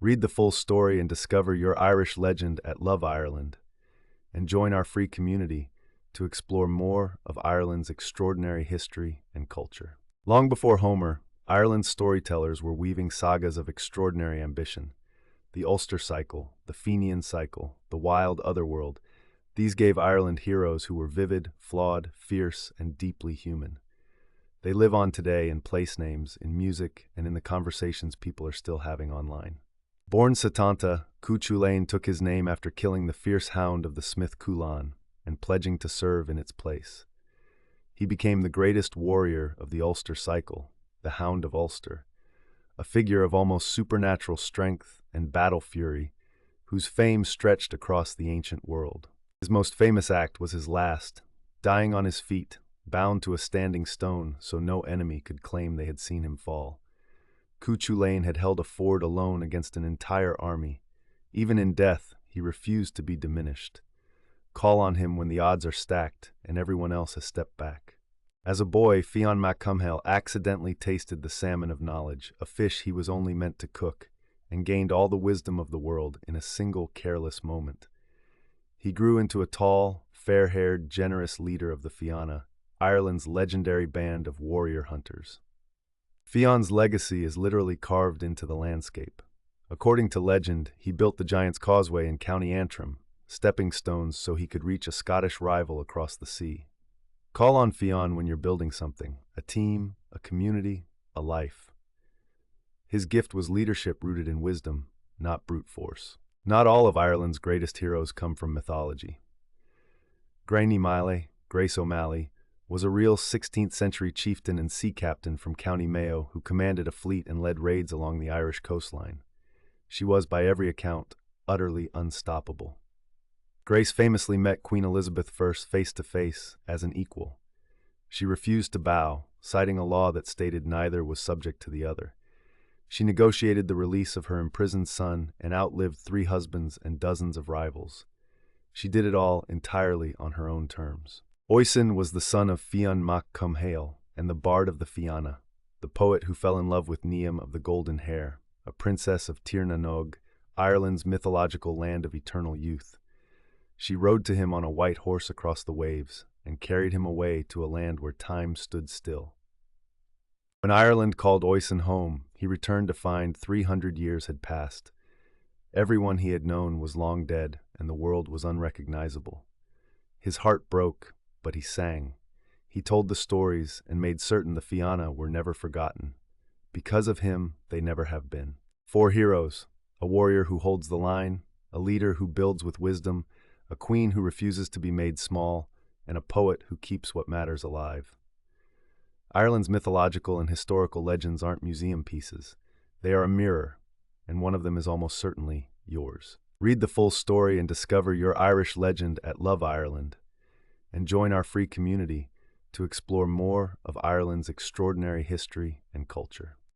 Read the full story and discover your Irish legend at Love Ireland, and join our free community to explore more of Ireland's extraordinary history and culture. Long before Homer, Ireland's storytellers were weaving sagas of extraordinary ambition. The Ulster cycle, the Fenian cycle, the wild otherworld, these gave Ireland heroes who were vivid, flawed, fierce, and deeply human. They live on today in place names, in music, and in the conversations people are still having online. Born Setanta, Cúchulainn took his name after killing the fierce hound of the smith Cúchulainn and pledging to serve in its place. He became the greatest warrior of the Ulster cycle, the Hound of Ulster, a figure of almost supernatural strength and battle fury, whose fame stretched across the ancient world. His most famous act was his last, dying on his feet, bound to a standing stone so no enemy could claim they had seen him fall. Cúchulainn had held a ford alone against an entire army. Even in death, he refused to be diminished. Call on him when the odds are stacked and everyone else has stepped back. As a boy, Fionn Mac Cumhaill accidentally tasted the salmon of knowledge, a fish he was only meant to cook, and gained all the wisdom of the world in a single careless moment. He grew into a tall, fair-haired, generous leader of the Fianna, Ireland's legendary band of warrior hunters. Fionn's legacy is literally carved into the landscape. According to legend, he built the Giant's Causeway in County Antrim, stepping stones so he could reach a Scottish rival across the sea. Call on Fionn when you're building something, a team, a community, a life. His gift was leadership rooted in wisdom, not brute force. Not all of Ireland's greatest heroes come from mythology. Grace O'Malley, was a real 16th century chieftain and sea captain from County Mayo who commanded a fleet and led raids along the Irish coastline. She was, by every account, utterly unstoppable. Grace famously met Queen Elizabeth I face to face as an equal. She refused to bow, citing a law that stated neither was subject to the other. She negotiated the release of her imprisoned son and outlived 3 husbands and dozens of rivals. She did it all entirely on her own terms. Oisín was the son of Fionn Mac Cumhaill and the Bard of the Fianna, the poet who fell in love with Niamh of the Golden Hair, a princess of Tír na nÓg, Ireland's mythological land of eternal youth. She rode to him on a white horse across the waves and carried him away to a land where time stood still. When Ireland called Oisín home, he returned to find 300 years had passed. Everyone he had known was long dead, and the world was unrecognizable. His heart broke, but he sang. He told the stories and made certain the Fianna were never forgotten. Because of him, they never have been. 4 heroes, a warrior who holds the line, a leader who builds with wisdom, a queen who refuses to be made small, and a poet who keeps what matters alive. Ireland's mythological and historical legends aren't museum pieces. They are a mirror, and one of them is almost certainly yours. Read the full story and discover your Irish legend at Love Ireland, and join our free community to explore more of Ireland's extraordinary history and culture.